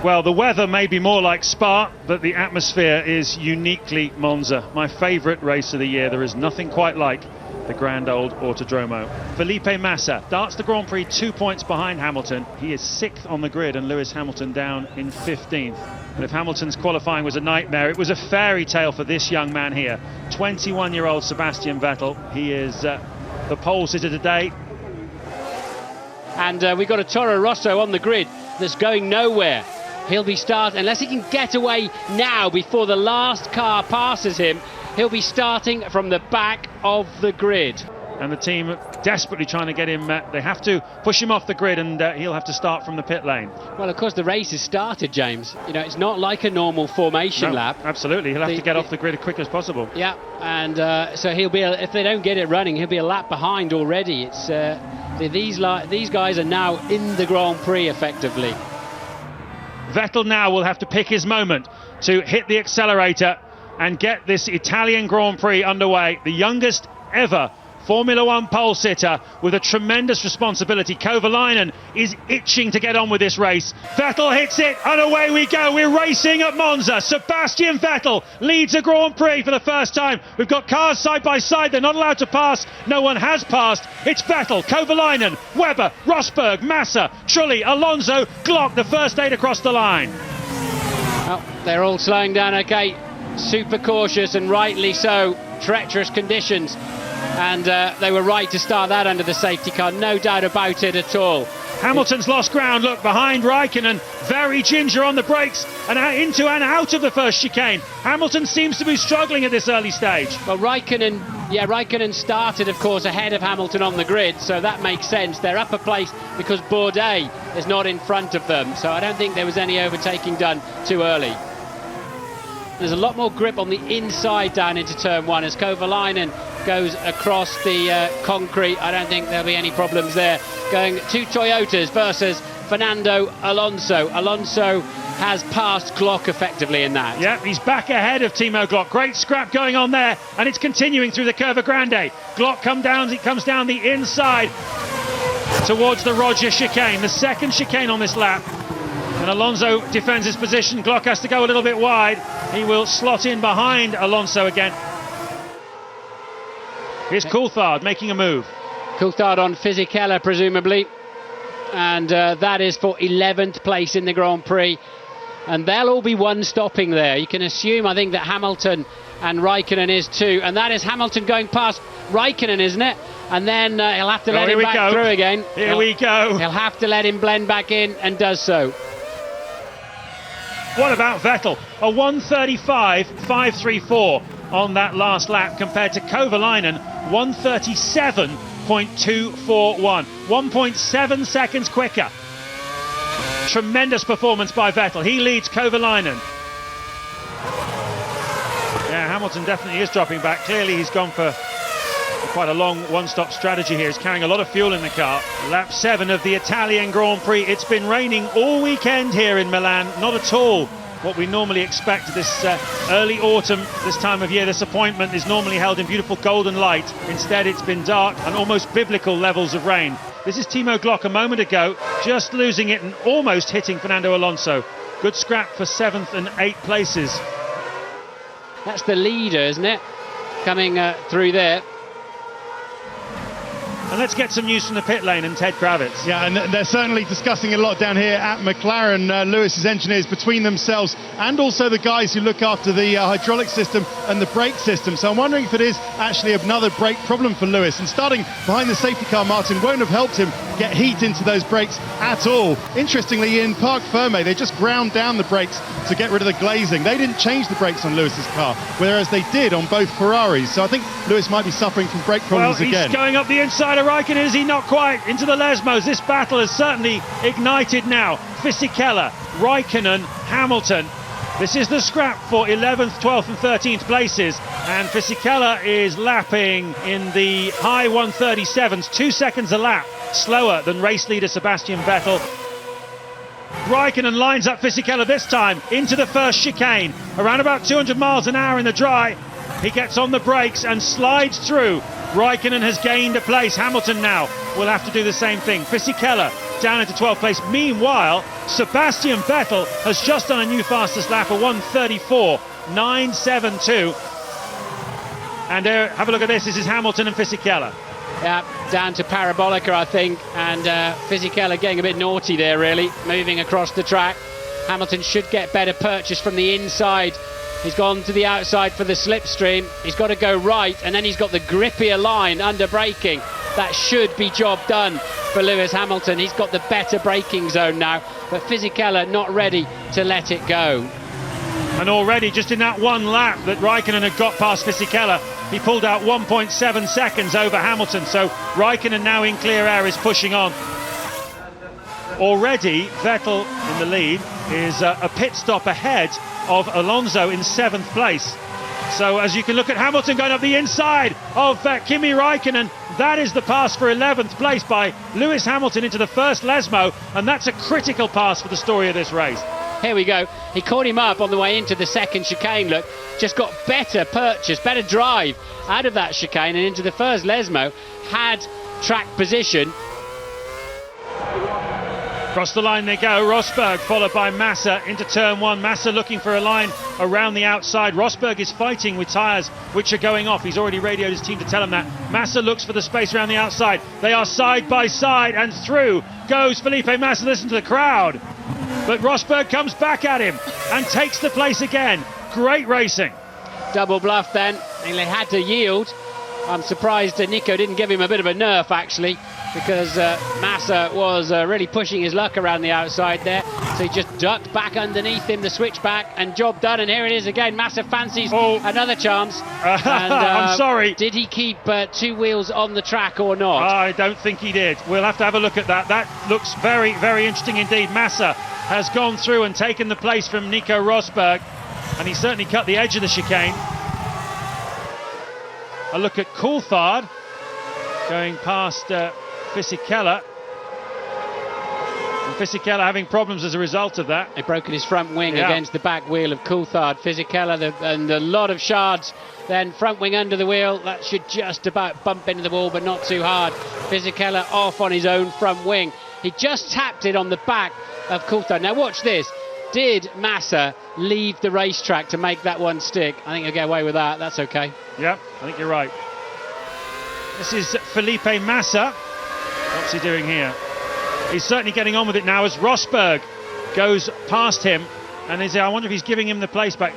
Well, the weather may be more like Spa, but the atmosphere is uniquely Monza. My favourite race of the year. There is nothing quite like the grand old Autodromo. Felipe Massa starts the Grand Prix 2 points behind Hamilton. He is 6th on the grid and Lewis Hamilton down in 15th. And if Hamilton's qualifying was a nightmare, it was a fairy tale for this young man here. 21-year-old Sebastian Vettel. He is the pole sitter today. And we've got a Toro Rosso on the grid that's going nowhere. He'll be starting, unless he can get away now before the last car passes him, he'll be starting from the back of the grid. And the team desperately trying to get him, they have to push him off the grid, and he'll have to start from the pit lane. Well, of course, the race has started, James. You know, it's not like a normal formation lap. Absolutely, he'll have to get off the grid as quick as possible. Yeah, and so he'll be, if they don't get it running, he'll be a lap behind already. It's these guys are now in the Grand Prix, effectively. Vettel now will have to pick his moment to hit the accelerator and get this Italian Grand Prix underway. The youngest ever Formula One pole sitter with a tremendous responsibility. Kovalainen is itching to get on with this race. Vettel hits it and away we go. We're racing at Monza. Sebastian Vettel leads a Grand Prix for the first time. We've got cars side by side. They're not allowed to pass. No one has passed. It's Vettel, Kovalainen, Webber, Rosberg, Massa, Trulli, Alonso, Glock, the first 8 across the line. Well, they're all slowing down, okay. Super cautious, and rightly so. Treacherous conditions. And they were right to start that under the safety car, no doubt about it at all. Hamilton's lost ground, look, behind Raikkonen, very ginger on the brakes, and into and out of the first chicane. Hamilton seems to be struggling at this early stage. Well, Raikkonen started, of course, ahead of Hamilton on the grid, so that makes sense. They're up a place because Bourdais is not in front of them, so I don't think there was any overtaking done too early. There's a lot more grip on the inside down into turn 1 as Kovalainen goes across the concrete. I don't think there'll be any problems there. Going 2 Toyotas versus Fernando Alonso. Alonso has passed Glock effectively in that. Yeah, he's back ahead of Timo Glock. Great scrap going on there, and it's continuing through the Curva Grande. Glock comes down the inside towards the Roger chicane, the second chicane on this lap. And Alonso defends his position. Glock has to go a little bit wide. He will slot in behind Alonso again. Here's Coulthard making a move. Coulthard on Fisichella, presumably. And that is for 11th place in the Grand Prix. And they'll all be one stopping there. You can assume, I think, that Hamilton and Raikkonen is too. And that is Hamilton going past Raikkonen, isn't it? And then he'll have to let him back through again. Here we go. He'll have to let him blend back in, and does so. What about Vettel? A 1:35.534 on that last lap compared to Kovalainen, 1:37.241. 1.7 seconds quicker. Tremendous performance by Vettel. He leads Kovalainen. Yeah, Hamilton definitely is dropping back. Clearly he's gone for quite a long one-stop strategy here. He's carrying a lot of fuel in the car. Lap 7 of the Italian Grand Prix. It's been raining all weekend here in Milan. Not at all what we normally expect this early autumn, this time of year. This appointment is normally held in beautiful golden light. Instead, it's been dark and almost biblical levels of rain. This is Timo Glock a moment ago, just losing it and almost hitting Fernando Alonso. Good scrap for 7th and 8th places. That's the leader, isn't it? Coming through there. And let's get some news from the pit lane and Ted Kravitz. Yeah, and they're certainly discussing a lot down here at McLaren. Lewis's engineers between themselves, and also the guys who look after the hydraulic system and the brake system. So I'm wondering if it is actually another brake problem for Lewis. And starting behind the safety car, Martin, won't have helped him get heat into those brakes at all. Interestingly, in Parc Fermé, they just ground down the brakes to get rid of the glazing. They didn't change the brakes on Lewis's car, whereas they did on both Ferraris. So I think Lewis might be suffering from brake problems again. He's going up the inside of Raikkonen, is he not quite? Into the Lesmos. This battle has certainly ignited now. Fisichella, Raikkonen, Hamilton. This is the scrap for 11th, 12th and 13th places, and Fisichella is lapping in the high 1:37s, 2 seconds a lap slower than race leader Sebastian Vettel. Raikkonen lines up Fisichella this time into the first chicane, around about 200 miles an hour in the dry. He gets on the brakes and slides through Raikkonen has gained a place. Hamilton now will have to do the same thing. Fisichella down into 12th place. Meanwhile, Sebastian Vettel has just done a new fastest lap, a 1:34.972. And have a look at this. This is Hamilton and Fisichella. Yeah, down to Parabolica, I think, and Fisichella getting a bit naughty there, really, moving across the track. Hamilton should get better purchase from the inside. He's gone to the outside for the slipstream. He's got to go right, and then he's got the grippier line under braking. That should be job done for Lewis Hamilton. He's got the better braking zone now, but Fisichella not ready to let it go. And already, just in that one lap that Raikkonen had got past Fisichella, he pulled out 1.7 seconds over Hamilton. So Raikkonen now in clear air is pushing on. Already, Vettel in the lead is a pit stop ahead of Alonso in 7th place. So as you can look at Hamilton going up the inside of Kimi Raikkonen, that is the pass for 11th place by Lewis Hamilton into the first Lesmo, and that's a critical pass for the story of this race. Here we go. He caught him up on the way into the second chicane, look. Just got better purchase, better drive out of that chicane and into the first Lesmo. Had track position. Across the line they go. Rosberg followed by Massa into turn 1. Massa looking for a line around the outside. Rosberg is fighting with tyres which are going off. He's already radioed his team to tell him that. Massa looks for the space around the outside. They are side by side, and through goes Felipe Massa. Listen to the crowd. But Rosberg comes back at him and takes the place again. Great racing. Double bluff then, and they had to yield. I'm surprised Nico didn't give him a bit of a nerf, actually, because Massa was really pushing his luck around the outside there. So he just ducked back underneath him, the switchback, and job done. And here it is again. Massa fancies another chance. And, I'm sorry. Did he keep 2 wheels on the track or not? I don't think he did. We'll have to have a look at that. That looks very, very interesting indeed. Massa has gone through and taken the place from Nico Rosberg, and he certainly cut the edge of the chicane. A look at Coulthard going past Fisichella. And Fisichella having problems as a result of that. He broken his front wing against the back wheel of Coulthard. Fisichella and a lot of shards. Then front wing under the wheel. That should just about bump into the wall, but not too hard. Fisichella off on his own front wing. He just tapped it on the back of Coulthard. Now watch this. Did Massa leave the racetrack to make that one stick? I think he'll get away with that. That's okay. Yeah, I think you're right. This is Felipe Massa. What's he doing here? He's certainly getting on with it now as Rosberg goes past him, and I wonder if he's giving him the place back.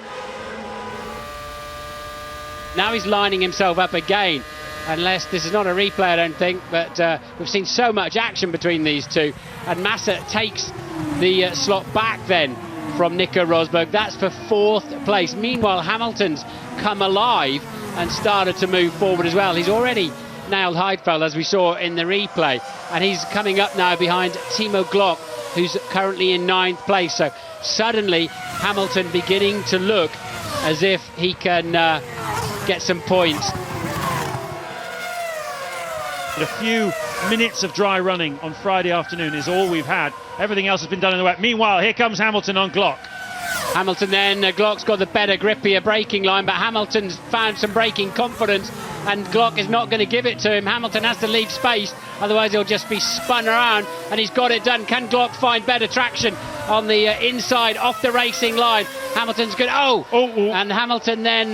Now he's lining himself up again, unless this is not a replay, I don't think, but we've seen so much action between these two, and Massa takes the slot back then from Nico Rosberg. That's for 4th place. Meanwhile, Hamilton's come alive and started to move forward as well. He's already nailed Heidfeld, as we saw in the replay, and he's coming up now behind Timo Glock, who's currently in 9th place. So suddenly Hamilton beginning to look as if he can get some points. But a few minutes of dry running on Friday afternoon is all we've had. Everything else has been done in the wet. Meanwhile, here comes Hamilton on Glock. Hamilton then, Glock's got the better, grippier braking line, but Hamilton's found some braking confidence, and Glock is not going to give it to him. Hamilton has to leave space, otherwise he'll just be spun around, and he's got it done. Can Glock find better traction on the inside, off the racing line? Hamilton's good. And Hamilton then,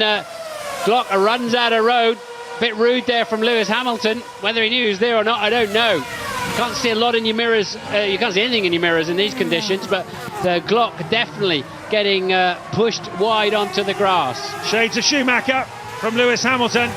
Glock runs out of road. Bit rude there from Lewis Hamilton. Whether he knew he was there or not, I don't know. You can't see a lot in your mirrors. You can't see anything in your mirrors in these conditions, but the Glock definitely getting pushed wide onto the grass. Shades of Schumacher from Lewis Hamilton.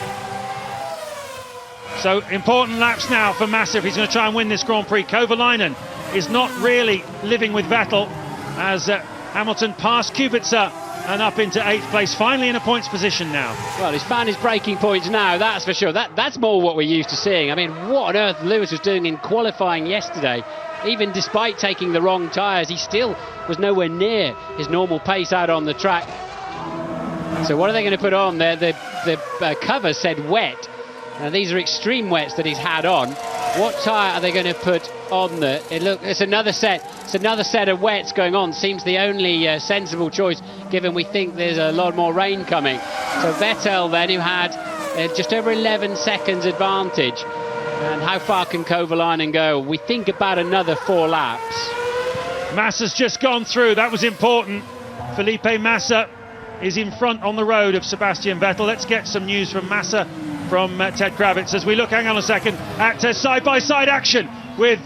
So important laps now for Massa if he's going to try and win this Grand Prix. Kovalainen is not really living with Vettel as Hamilton passed Kubica and up into 8th place, finally in a points position now. Well, he's found his braking points now, that's for sure. That's more what we're used to seeing. I mean, what on earth Lewis was doing in qualifying yesterday. Even despite taking the wrong tyres, he still was nowhere near his normal pace out on the track. So what are they going to put on there? The cover said wet. Now these are extreme wets that he's had on. What tyre are they going to put on there? It's another set. It's another set of wets going on. Seems the only sensible choice, given we think there's a lot more rain coming. So Vettel then, who had just over 11 seconds advantage. And how far can Kovalainen go? We think about another 4 laps. Massa's just gone through. That was important. Felipe Massa is in front on the road of Sebastian Vettel. Let's get some news from Massa from Ted Kravitz as we look, hang on a second, at side-by-side action with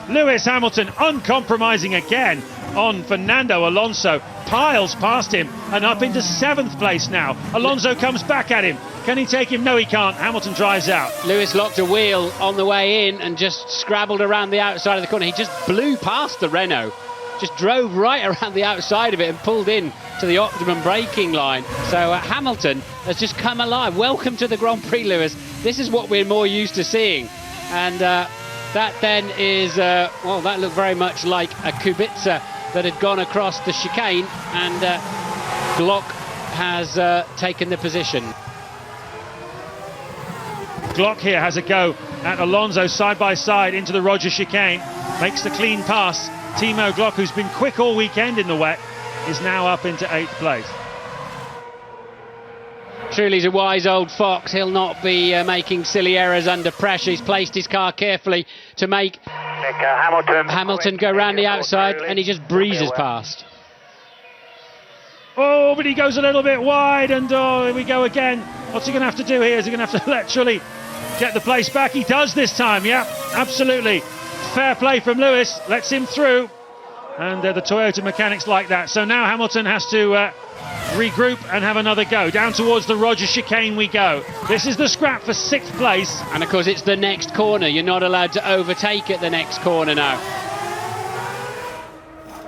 Lewis Hamilton uncompromising again on Fernando Alonso. Piles past him and up into 7th place now. Alonso comes back at him. Can he take him? No, he can't. Hamilton drives out. Lewis locked a wheel on the way in and just scrabbled around the outside of the corner. He just blew past the Renault. Just drove right around the outside of it and pulled in to the optimum braking line. So Hamilton has just come alive. Welcome to the Grand Prix, Lewis. This is what we're more used to seeing. And that then is, well, that looked very much like a Kubica that had gone across the chicane, and Glock has taken the position. Glock here has a go at Alonso side by side into the Roger chicane, makes the clean pass. Timo Glock, who's been quick all weekend in the wet, is now up into 8th place. Truly's a wise old fox. He'll not be making silly errors under pressure. He's placed his car carefully to make Hamilton go round the outside, and he just breezes past. Oh, but he goes a little bit wide, and oh, here we go again. What's he going to have to do here? Is he going to have to let Trulli get the place back? He does this time, yeah, absolutely. Fair play from Lewis, lets him through, and the Toyota mechanics like that. So now Hamilton has to regroup and have another go. Down towards the Roger chicane we go. This is the scrap for 6th place. And of course it's the next corner. You're not allowed to overtake at the next corner now.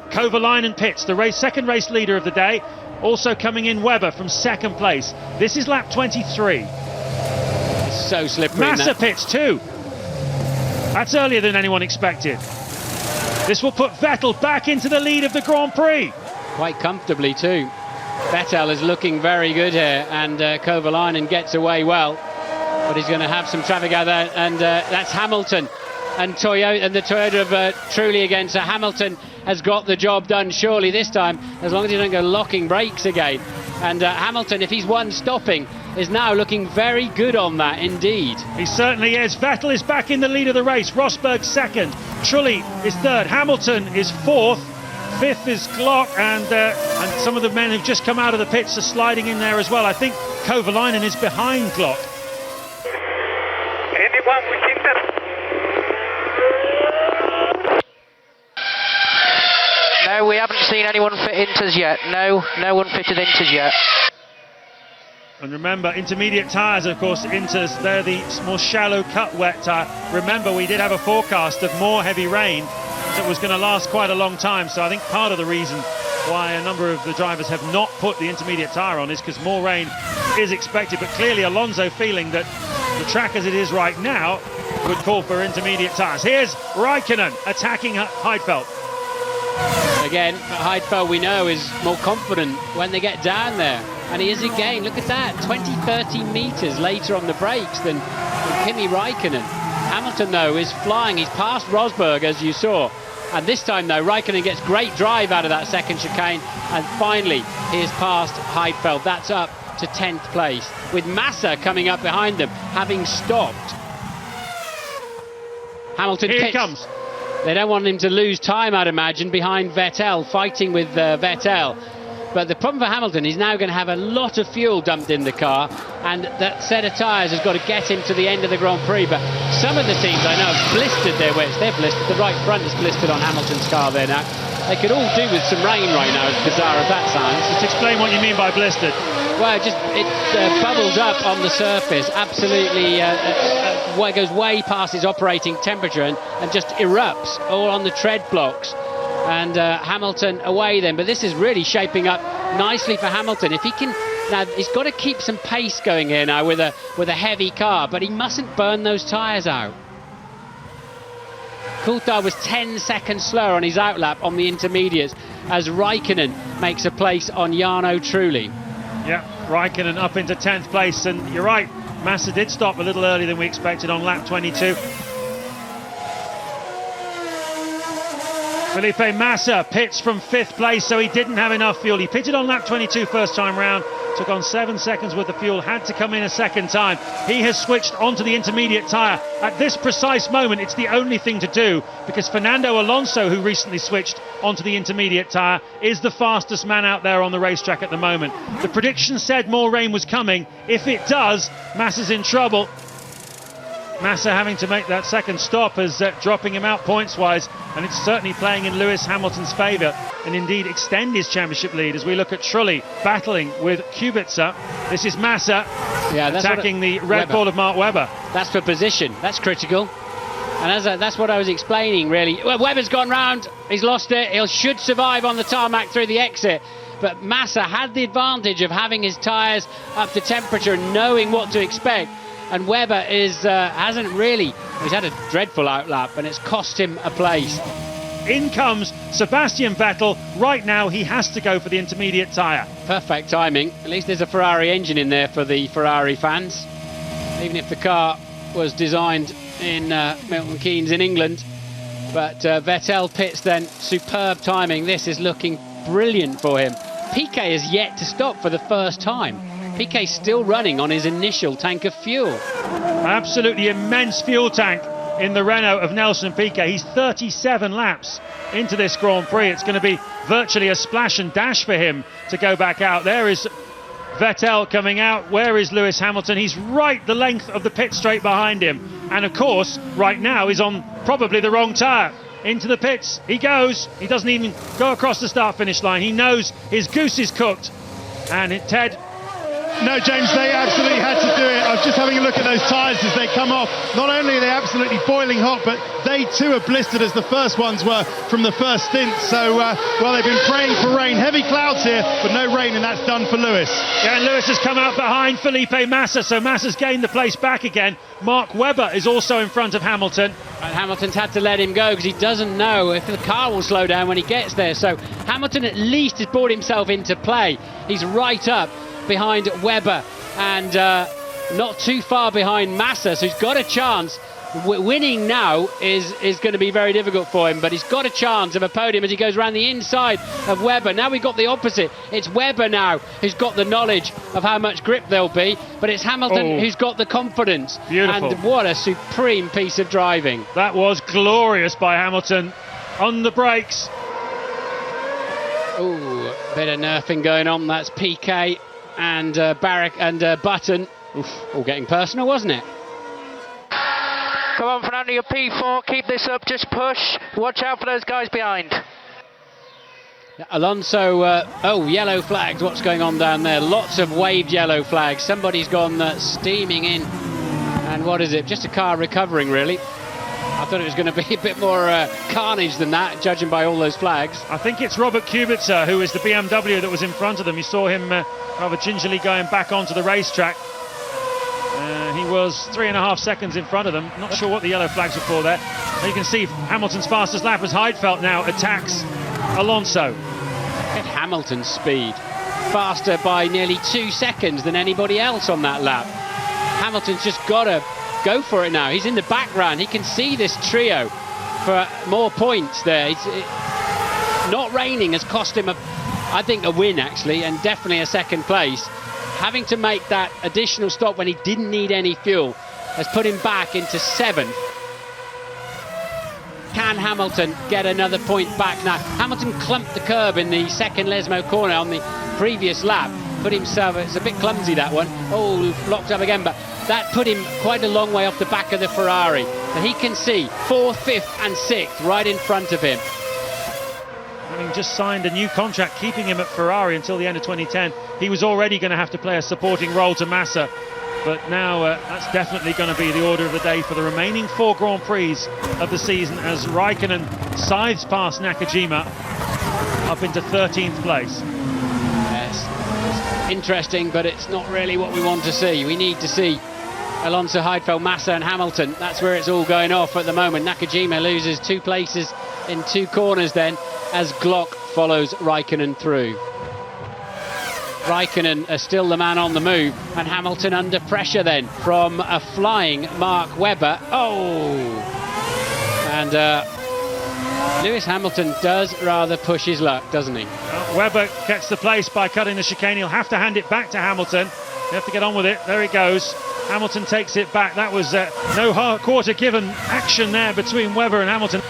Kovalainen pits, the second race leader of the day. Also coming in Webber from 2nd place. This is lap 23. So slippery. Massa pits too. That's earlier than anyone expected. This will put Vettel back into the lead of the Grand Prix. Quite comfortably too. Vettel is looking very good here, and Kovalainen gets away well, but he's going to have some traffic out there, and that's Hamilton and Toyota, and the Toyota of Trulli again. So Hamilton has got the job done surely this time, as long as he doesn't go locking brakes again. And Hamilton, if he's one stopping, is now looking very good on that indeed. He certainly is. Vettel is back in the lead of the race. Rosberg 2nd, Trulli is 3rd, Hamilton is 4th, 5th is Glock, and some of the men who've just come out of the pits are sliding in there as well. I think Kovalainen is behind Glock. Anyone we keep them? No, we haven't seen anyone fit Inters yet. No one fitted Inters yet. And remember, intermediate tyres, of course, Inters, they're the more shallow cut wet tyre. Remember, we did have a forecast of more heavy rain that was going to last quite a long time, so I think part of the reason why a number of the drivers have not put the intermediate tyre on is because more rain is expected. But clearly Alonso feeling that the track as it is right now would call for intermediate tyres. Here's Raikkonen attacking Heidfeld. Again, Heidfeld we know is more confident when they get down there, and he is again. Look at that, 20-30 metres later on the brakes than Kimi Raikkonen. Hamilton though is flying. He's passed Rosberg, as you saw, and this time though Raikkonen gets great drive out of that 2nd chicane, and finally he has passed Heidfeld. That's up to 10th place, with Massa coming up behind them, having stopped. Hamilton Here pits. he comes. They don't want him to lose time, I'd imagine, behind Vettel, fighting with Vettel. But the problem for Hamilton, he's now going to have a lot of fuel dumped in the car, and that set of tyres has got to get him to the end of the Grand Prix. But some of the teams I know have blistered their wets. They're blistered. The right front is blistered on Hamilton's car there now. They could all do with some rain right now, as bizarre as that sounds. Just explain what you mean by blistered. Well, it bubbles up on the surface, absolutely, it goes way past its operating temperature and just erupts all on the tread blocks. And Hamilton away then, but this is really shaping up nicely for Hamilton. If he can, now he's got to keep some pace going here now with a heavy car, but he mustn't burn those tyres out. Coulthard was 10 seconds slower on his outlap on the intermediates as Raikkonen makes a place on Jarno Trulli. Yeah, Raikkonen up into 10th place, and you're right, Massa did stop a little earlier than we expected on lap 22. Felipe Massa pits from 5th place, so he didn't have enough fuel. He pitted on lap 22 first time round, took on 7 seconds worth of fuel, had to come in a second time. He has switched onto the intermediate tyre. At this precise moment, it's the only thing to do, because Fernando Alonso, who recently switched onto the intermediate tyre, is the fastest man out there on the racetrack at the moment. The prediction said more rain was coming. If it does, Massa's in trouble. Massa having to make that second stop is dropping him out points-wise, and it's certainly playing in Lewis Hamilton's favour, and indeed extend his championship lead as we look at Trulli battling with Kubica. This is Massa attacking the Red Bull of Mark Webber. That's for position. That's critical. And that's what I was explaining, really. Well, Webber's gone round. He's lost it. He should survive on the tarmac through the exit. But Massa had the advantage of having his tyres up to temperature and knowing what to expect. And Webber hasn't really. He's had a dreadful outlap, and it's cost him a place. In comes Sebastian Vettel. Right now, he has to go for the intermediate tyre. Perfect timing. At least there's a Ferrari engine in there for the Ferrari fans. Even if the car was designed in Milton Keynes in England. But Vettel pits then. Superb timing. This is looking brilliant for him. Piquet has yet to stop for the first time. Piquet's still running on his initial tank of fuel. Absolutely immense fuel tank in the Renault of Nelson Piquet. He's 37 laps into this Grand Prix. It's going to be virtually a splash and dash for him to go back out. There is Vettel coming out. Where is Lewis Hamilton? He's right the length of the pit straight behind him. And of course, right now he's on probably the wrong tyre. Into the pits he goes. He doesn't even go across the start-finish line. He knows his goose is cooked. And Ted... No, James, they absolutely had to do it. I was just having a look at those tyres as they come off. Not only are they absolutely boiling hot, but they too are blistered as the first ones were from the first stint. So, well, they've been praying for rain. Heavy clouds here, but no rain, and that's done for Lewis. Yeah, and Lewis has come out behind Felipe Massa, so Massa's gained the place back again. Mark Webber is also in front of Hamilton. And Hamilton's had to let him go because he doesn't know if the car will slow down when he gets there. So Hamilton at least has brought himself into play. He's right up behind Webber and not too far behind Massa, so he's got a chance. Winning now is going to be very difficult for him, but he's got a chance of a podium as he goes around the inside of Webber. Now we've got the opposite. It's Webber now who's got the knowledge of how much grip there'll be, but it's Hamilton who's got the confidence. Beautiful. And what a supreme piece of driving. That was glorious by Hamilton on the brakes. Oh, bit of nerfing going on. That's Piquet and Barrick and Button. Oof, all getting personal, wasn't it? Come on, Fernando, you're P4. Keep this up. Just push. Watch out for those guys behind. Alonso, yellow flags. What's going on down there? Lots of waved yellow flags. Somebody's gone steaming in. And what is it? Just a car recovering, really. I thought it was going to be a bit more carnage than that, judging by all those flags. I think it's Robert Kubica, who is the BMW that was in front of them. You saw him rather gingerly going back onto the racetrack. He was 3.5 seconds in front of them. Not sure what the yellow flags were for there. You can see Hamilton's fastest lap as Heidfeld now attacks Alonso. At Hamilton's speed, faster by nearly 2 seconds than anybody else on that lap. Hamilton's just got to go for it now. He's in the background. He can see this trio for more points there. Not raining has cost him, I think, a win, actually, and definitely a second place. Having to make that additional stop when he didn't need any fuel has put him back into 7th. Can Hamilton get another point back now? Hamilton clumped the curb in the second Lesmo corner on the previous lap. Put himself, it's a bit clumsy, that one. Oh, locked up again, but that put him quite a long way off the back of the Ferrari. But he can see 4th, 5th and 6th right in front of him. Having just signed a new contract keeping him at Ferrari until the end of 2010, he was already going to have to play a supporting role to Massa. But now that's definitely going to be the order of the day for the remaining 4 Grand Prix of the season as Raikkonen scythes past Nakajima up into 13th place. Yes, it's interesting, but it's not really what we want to see. We need to see Alonso, Heidfeld, Massa and Hamilton. That's where it's all going off at the moment. Nakajima loses 2 places in 2 corners then as Glock follows Raikkonen through. Raikkonen is still the man on the move, and Hamilton under pressure then from a flying Mark Webber. Oh! And Lewis Hamilton does rather push his luck, doesn't he? Webber gets the place by cutting the chicane. He'll have to hand it back to Hamilton. He'll have to get on with it. There he goes. Hamilton takes it back. That was no quarter given action there between Webber and Hamilton.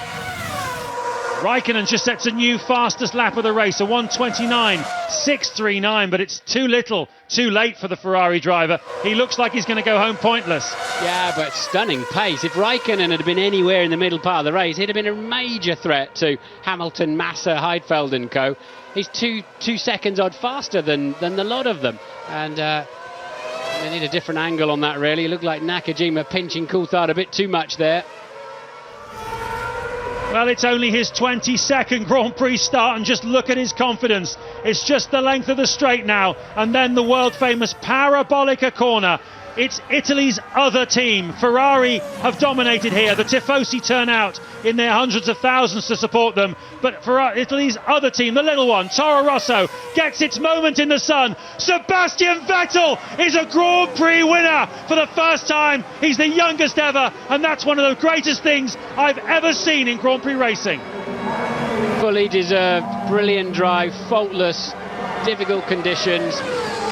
Raikkonen just sets a new fastest lap of the race, a 1:29.639, but it's too little, too late for the Ferrari driver. He looks like he's going to go home pointless. Yeah, but stunning pace. If Raikkonen had been anywhere in the middle part of the race, he'd have been a major threat to Hamilton, Massa, Heidfeld and co. He's two seconds odd faster than the lot of them. And they need a different angle on that, really. It looked like Nakajima pinching Coulthard a bit too much there. Well, it's only his 22nd Grand Prix start, and just look at his confidence. It's just the length of the straight now, and then the world-famous Parabolica corner. It's Italy's other team. Ferrari have dominated here. The Tifosi turn out in their hundreds of thousands to support them. But for Italy's other team, the little one, Toro Rosso, gets its moment in the sun. Sebastian Vettel is a Grand Prix winner for the first time. He's the youngest ever, and that's one of the greatest things I've ever seen in Grand Prix racing. Fully deserved, brilliant drive, faultless, difficult conditions,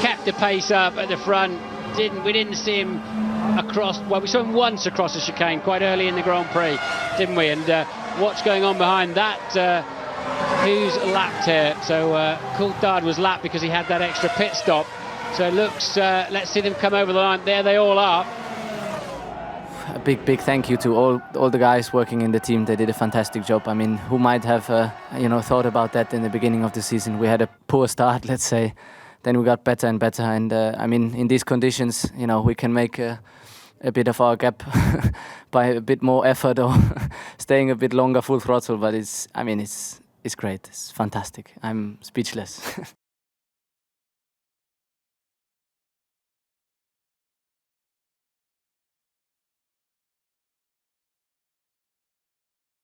kept the pace up at the front. We didn't see him across, well, we saw him once across the chicane quite early in the Grand Prix, didn't we? And what's going on behind that? Who's lapped here? So Coulthard was lapped because he had that extra pit stop. So it looks, let's see them come over the line. There they all are. A big thank you to all the guys working in the team. They did a fantastic job. I mean, who might have thought about that in the beginning of the season? We had a poor start, let's say. Then we got better and better, and I mean, in these conditions, we can make a bit of our gap by a bit more effort or staying a bit longer full throttle. But it's great. It's fantastic. I'm speechless.